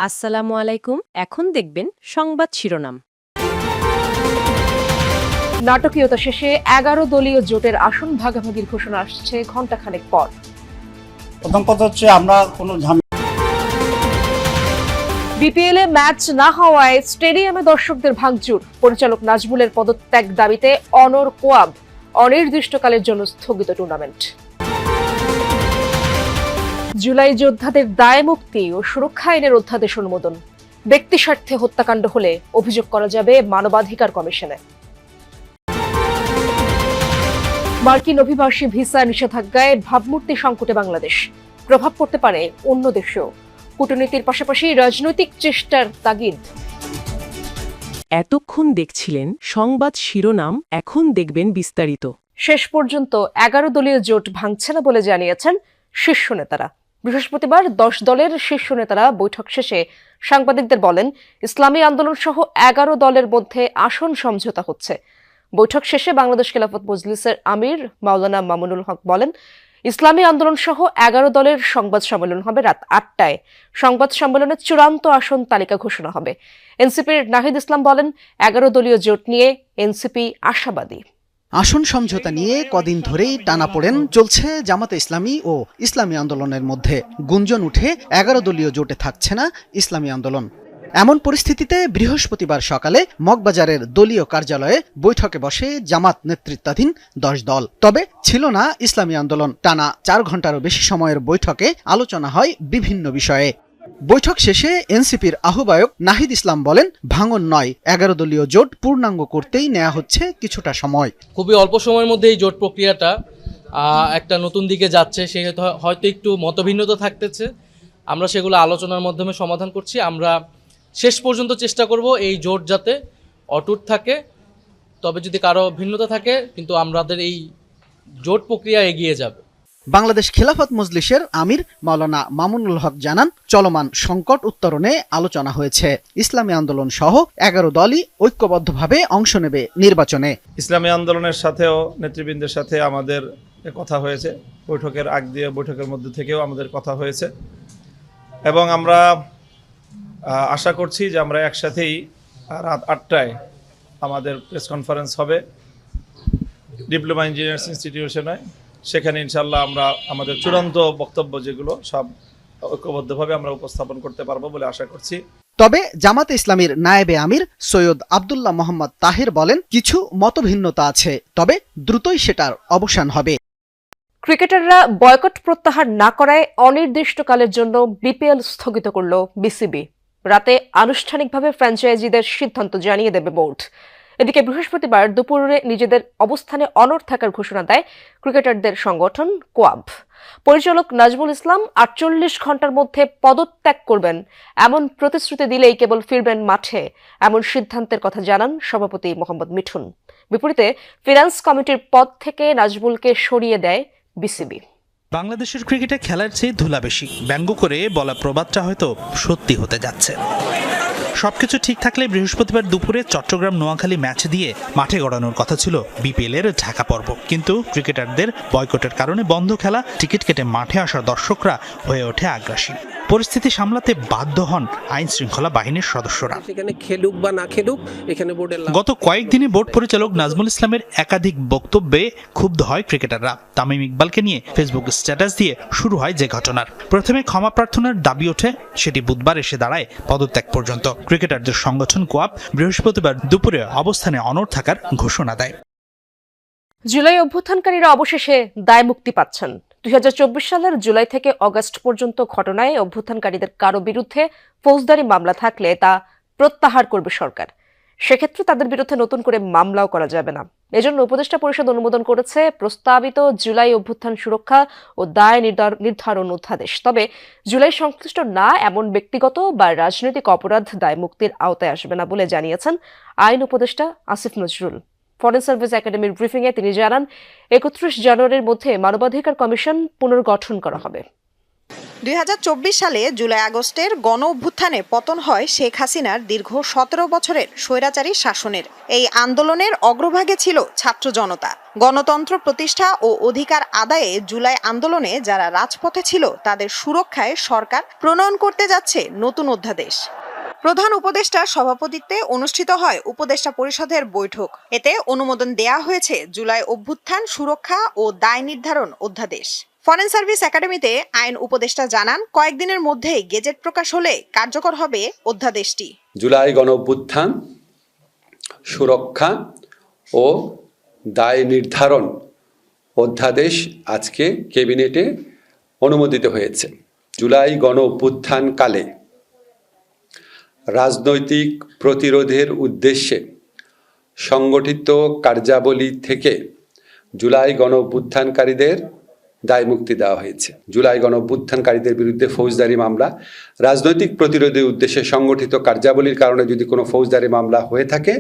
আসসালামু আলাইকুম। এখন দেখবেন সংবাদ শিরোনাম। নাটকীয়তা শেষে ১১ দলীয় জোটের আসন ভাগাভাগির ঘোষণা আসছে ঘণ্টাখানেক পর। প্রথম কথা হচ্ছে আমরা কোনো বিপিএল এ ম্যাচ না হওয়ায় স্টেডিয়ামে দর্শকদের ভাঙচুর, পরিচালক নাজমুলের পদত্যাগ দাবিতে অনর কোয়াব, অনির্দিষ্টকালের জন্য স্থগিত টুর্নামেন্ট। জুলাই যোদ্ধাদের দায় মুক্তি ও সুরক্ষা আইনের অধ্যাদেশ অনুমোদন, ব্যক্তি স্বার্থে হত্যাকাণ্ড হলে অভিযোগ করা যাবে মানবাধিকার কমিশনে। মার্কিন অভিবাসী ভিসা নিষেধাজ্ঞায় ভাবমূর্তি সংকটে বাংলাদেশ, প্রভাব পড়তে পারে অন্য দেশেও, কূটনীতির পাশাপাশি রাজনৈতিক চেষ্টার তাগিদ। এতক্ষণ দেখছিলেন সংবাদ শিরোনাম, এখন দেখবেন বিস্তারিত। শেষ পর্যন্ত ১১ দলীয় জোট ভাঙছে না বলে জানিয়েছেন শীর্ষ নেতারা। বৃহস্পতিবার ১০ দলের শীর্ষ নেতারা বৈঠক শেষে সাংবাদিকদের বলেন, ইসলামী আন্দোলন সহ ১১ দলের মধ্যে আসন সমঝোতা হচ্ছে। বৈঠক শেষে বাংলাদেশ খেলাফত মজলিসের আমির মাওলানা মামুনুল হক বলেন, ইসলামী আন্দোলন সহ ১১ দলের সংবাদ সম্মেলন হবে রাত ৮টায়। সংবাদ সম্মেলনে চূড়ান্ত আসন তালিকা ঘোষণা হবে। এনসিপির নাহিদ ইসলাম বলেন, ১১ দলীয় জোট নিয়ে এনসিপি আশাবাদী। আসন সমঝোতা নিয়ে কদিন ধরেই টানাপোড়েন চলছে জামাতে ইসলামী ও ইসলামী আন্দোলনের মধ্যে। গুঞ্জন উঠে ১১ দলীয় জোটে থাকছে না ইসলামী আন্দোলন। এমন পরিস্থিতিতে বৃহস্পতিবার সকালে মগবাজারের দলীয় কার্যালয়ে বৈঠকে বসে জামাত নেতৃত্বাধীন ১০ দল। তবে ছিল না ইসলামী আন্দোলন। টানা ৪ ঘন্টারও বেশি সময়ের বৈঠকে আলোচনা হয় বিভিন্ন বিষয়ে। বৈঠক শেষে এনসিপির আহ্বায়ক নাহিদ ইসলাম বলেন, ভাঙন নয়, ১১ দলীয় জোট পূর্ণাঙ্গ করতেই নেওয়া হচ্ছে কিছুটা সময়। খুবই অল্প সময়ের মধ্যে এই জোট প্রক্রিয়াটা একটা নতুন দিকে যাচ্ছে। সেহেতু হয়তো একটু মতভিন্নতা থাকতেছে, আমরা সেগুলো আলোচনার মাধ্যমে সমাধান করছি। আমরা শেষ পর্যন্ত চেষ্টা করব এই জোট যাতে অটুট থাকে। তবে যদি কারো ভিন্নতা থাকে, কিন্তু আমাদের এই জোট প্রক্রিয়া এগিয়ে যাবে। বাংলাদেশ খেলাফত মজলিসের আমির মাওলানা মামুনুল হক জানান, চলমান সংকট উত্তরণে আলোচনা হয়েছে। ইসলামী আন্দোলন সহ ১১ দলই ঐক্যবদ্ধভাবে অংশ নেবে নির্বাচনে। ইসলামী আন্দোলনের সাথেও নেতৃবৃন্দের সাথে আমাদের কথা হয়েছে। বৈঠকের আগ দিয়ে বৈঠকের মধ্যে থেকেও আমাদের কথা হয়েছে এবং আমরা আশা করছি যে আমরা একসাথেই রাত ৮টায় আমাদের প্রেস কনফারেন্স হবে ডিপ্লোমা ইঞ্জিনিয়ার্স ইনস্টিটিউশনে। সেখানে ইনশাল্লাহ আমরা আমাদের চূড়ান্ত বক্তব্য যেগুলো সব ঐক্যবদ্ধভাবে আমরা উপস্থাপন করতে পারবো বলে আশা করছি। তবে জামাতে ইসলামীর নায়েবে আমির সৈয়দ আব্দুল্লাহ মোহাম্মদ তাহির বলেন, কিছু মতভিন্নতা আছে, তবে দ্রুতই সেটার অবসান হবে। ক্রিকেটাররা বয়কট প্রত্যাহার না করায় অনির্দিষ্টকালের জন্য বিপিএল স্থগিত করল বিসিবি। রাতে আনুষ্ঠানিকভাবে ফ্র্যাঞ্চাইজিদের সিদ্ধান্ত জানিয়ে দেবে বোর্ড। এদিকে বৃহস্পতিবার দুপুরে নিজেদের অবস্থানে অনড় থাকার ঘোষণা দেয় ক্রিকেটারদের সংগঠন কোয়াব। পরিচালক নাজমুল ইসলাম ৪৮ ঘন্টার মধ্যে পদত্যাগ করবেন এমন প্রতিশ্রুতি দিলেই কেবল ফিরবেন মাঠে, এমন সিদ্ধান্তের কথা জানান সভাপতি মোহাম্মদ মিঠুন। বিপরীতে ফিনান্স কমিটির পদ থেকে নাজমুলকে সরিয়ে দেয় বিসিবি। বাংলাদেশের ক্রিকেটে খেলার চেয়ে ধুলা বেশি, ব্যঙ্গ করে বলা প্রবাদটা হয়তো সত্যি হতে যাচ্ছে। সবকিছু ঠিক থাকলে বৃহস্পতিবার দুপুরে চট্টগ্রাম নোয়াখালী ম্যাচ দিয়ে মাঠে গড়ানোর কথা ছিল বিপিএল এর ঢাকা পর্ব। কিন্তু ক্রিকেটারদের বয়কটের কারণে বন্ধ খেলা, টিকিট কেটে মাঠে আসা দর্শকরা হয়ে ওঠে আগ্রাসী। পরিস্থিতি সামলাতে বাধ্য হন আইন শৃঙ্খলা বাহিনীর সদস্যরা। গত কয়েকদিনে বোর্ড পরিচালক নাজমুল ইসলামের একাধিক বক্তব্যে ক্ষুব্ধ হয় ক্রিকেটাররা। তামিম ইকবালকে নিয়ে ফেসবুক স্ট্যাটাস দিয়ে শুরু হয় যে ঘটনার। প্রথমে ক্ষমা প্রার্থনার দাবি ওঠে, সেটি বুধবার এসে দাঁড়ায় পদত্যাগ পর্যন্ত। ক্রিকেটারদের সংগঠন কোয়াব বৃহস্পতিবার দুপুরে অবস্থানে অনড় থাকার ঘোষণা দেয়। জুলাই অভ্যুত্থানকারীরা অবশেষে দায় মুক্তি পাচ্ছেন। ২০২৪ সালের জুলাই থেকে অগস্ট পর্যন্ত ঘটনায় অভ্যুত্থানকারীদের কারো বিরুদ্ধে ফৌজদারি মামলা থাকলে তা প্রত্যাহার করবে সরকার। সেক্ষেত্রে তাদের বিরুদ্ধে নতুন করে মামলাও করা যাবে না। এজন্য উপদেষ্টা পরিষদ অনুমোদন করেছে প্রস্তাবিত জুলাই অভ্যুত্থান সুরক্ষা ও দায় নির্ধারণ অধ্যাদেশ। তবে জুলাই সংশ্লিষ্ট না এমন ব্যক্তিগত বা রাজনৈতিক অপরাধ দায় মুক্তির আওতায় আসবে না বলে জানিয়েছেন আইন উপদেষ্টা আসিফ নজরুল। ফরেন সার্ভিস একাডেমির ব্রিফিংয়ে তিনি জানান, ৩১ জানুয়ারির মধ্যে মানবাধিকার কমিশন পুনর্গঠন করা হবে। 2024 সালে জুলাই আগস্টের গণ অভ্যুত্থানে পতন হয় শেখ হাসিনার দীর্ঘ 17 বছরের স্বৈরাচারী শাসনের। এই আন্দোলনের অগ্রভাগে ছিল ছাত্র জনতা। গণতন্ত্র প্রতিষ্ঠা ও অধিকার আদায়ে জুলাই আন্দোলনে যারা রাজপথে ছিল তাদের সুরক্ষায় সরকার প্রণয়ন করতে যাচ্ছে নতুন অধ্যাদেশ। প্রধান উপদেষ্টার সভাপতিত্বে অনুষ্ঠিত হয় উপদেষ্টা পরিষদের বৈঠক। এতে অনুমোদন দেয়া হয়েছে জুলাই অভ্যুত্থান সুরক্ষা ও দায় নির্ধারণ অধ্যাদেশ। ফরেন সার্ভিস একাডেমিতে আইন উপদেষ্টা জানান, কয়েকদিনের মধ্যেই গেজেট প্রকাশ হলে কার্যকর হবে অধ্যাদেশটি। জুলাই গণঅভ্যুত্থান সুরক্ষা ও দায় নির্ধারণ অধ্যাদেশ আজকে ক্যাবিনেটে অনুমোদিত হয়েছে। জুলাই গণঅভ্যুত্থানকালে রাজনৈতিক প্রতিরোধের উদ্দেশ্যে সংগঠিত কার্যাবলী থেকে জুলাই গণঅভ্যুত্থানকারীদের দায়মুক্তি দেওয়া হয়েছে। জুলাই গণঅভ্যুত্থানকারীদের বিরুদ্ধে ফৌজদারি মামলা, রাজনৈতিক প্রতিরোধের উদ্দেশ্যে সংগঠিত কার্যাবলীর কারণে যদি কোনো ফৌজদারি মামলা হয়ে থাকে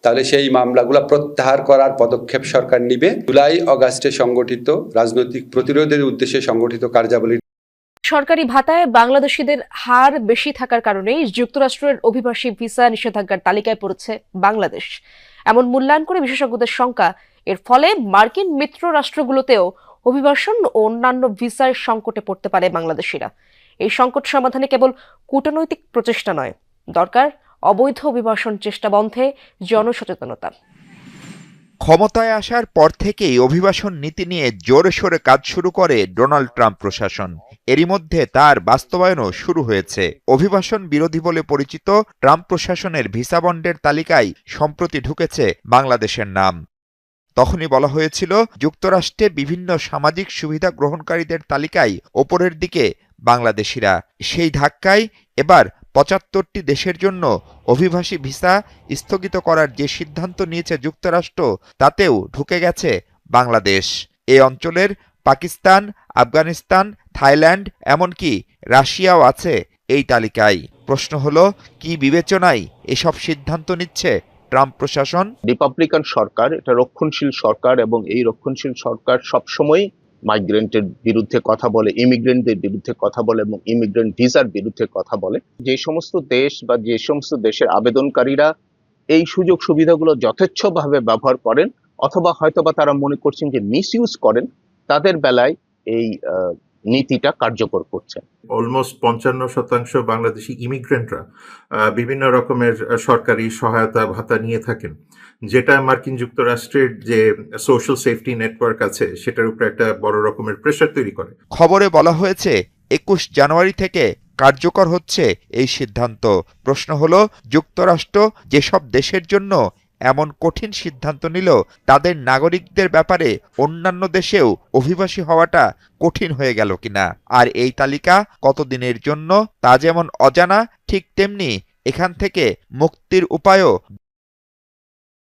তাহলে সেই মামলাগুলো প্রত্যাহার করার পদক্ষেপ সরকার নিবে। জুলাই আগস্টে সংগঠিত রাজনৈতিক প্রতিরোধের উদ্দেশ্যে সংগঠিত কার্যাবলী। সরকারি ভাতায় বাংলাদেশিদের হার বেশি থাকার কারণেই যুক্তরাষ্ট্রের অভিবাসী ভিসা নিষেধাজ্ঞার তালিকায় পড়েছে বাংলাদেশ। এমন মূল্যায়ন করে বিশেষজ্ঞদের শঙ্কা, এর ফলে মার্কিন মিত্র রাষ্ট্রগুলোতেও অভিবাসন ও অন্যান্য ভিসার সংকটে পড়তে পারে বাংলাদেশিরা। এই সংকট সমাধানে কেবল কূটনৈতিক প্রচেষ্টা নয়, দরকার অবৈধ অভিবাসন চেষ্টা বন্ধে জনসচেতনতা। ক্ষমতায় আসার পর থেকেই অভিবাসন নীতি নিয়ে জোরে সোরে কাজ শুরু করে ডোনাল্ড ট্রাম্প প্রশাসন। এরই মধ্যে তার বাস্তবায়নও শুরু হয়েছে। অভিবাসন বিরোধী বলে পরিচিত ট্রাম্প প্রশাসনের ভিসা বন্ডের তালিকায় সম্প্রতি ঢুকেছে বাংলাদেশের নাম। তখনই বলা হয়েছিল যুক্তরাষ্ট্রে বিভিন্ন সামাজিক সুবিধা গ্রহণকারীদের তালিকায় ওপরের দিকে বাংলাদেশিরা। সেই ধাক্কায় এবার ৭৫টি দেশের জন্য অভিবাসী ভিসা স্থগিত করার যে সিদ্ধান্ত নিয়েছে যুক্তরাষ্ট্র, তাতেও ঢুকে গেছে বাংলাদেশ। এই অঞ্চলের পাকিস্তান, আফগানিস্তান, থাইল্যান্ড, এমনকি রাশিয়াও আছে এই তালিকায়। প্রশ্ন হলো, কি বিবেচনায় এসব সিদ্ধান্ত নিচ্ছে ট্রাম্প প্রশাসন? রিপাবলিকান সরকার, এটা রক্ষণশীল সরকার, এবং এই রক্ষণশীল সরকার সবসময় মাইগ্রেন্টের বিরুদ্ধে কথা বলে, ইমিগ্রেন্টদের বিরুদ্ধে কথা বলে এবং ইমিগ্রেন্ট ভিসার বিরুদ্ধে কথা বলে। যে সমস্ত দেশ বা যে সমস্ত দেশের আবেদনকারীরা এই সুযোগ সুবিধাগুলো যথেচ্ছভাবে ব্যবহার করেন অথবা হয়তোবা তারা মনে করছেন যে মিসইউজ করেন, তাদের বেলায় এই নীতিটা কার্যকর করছে। অলমোস্ট ৫৫% বাংলাদেশি ইমিগ্রেন্টরা বিভিন্ন রকমের সরকারি সহায়তা ভাতা নিয়ে থাকেন, যেটা মার্কিন যুক্তরাষ্ট্রের যে সোশ্যাল সেফটি নেটওয়ার্ক আছে সেটার উপর একটা বড় রকমের প্রেসার তৈরি করে। খবরে বলা হয়েছে ২১ জানুয়ারি থেকে কার্যকর হচ্ছে এই সিদ্ধান্ত। প্রশ্ন হলো, যুক্তরাষ্ট্র যেসব দেশের জন্য এমন কঠিন সিদ্ধান্ত নিল, তাদের নাগরিকদের ব্যাপারে অন্যান্য দেশেও অভিবাসী হওয়াটা কঠিন হয়ে গেল কিনা? আর এই তালিকা কতদিনের জন্য তা যেমন অজানা, ঠিক তেমনি এখান থেকে মুক্তির উপায়ও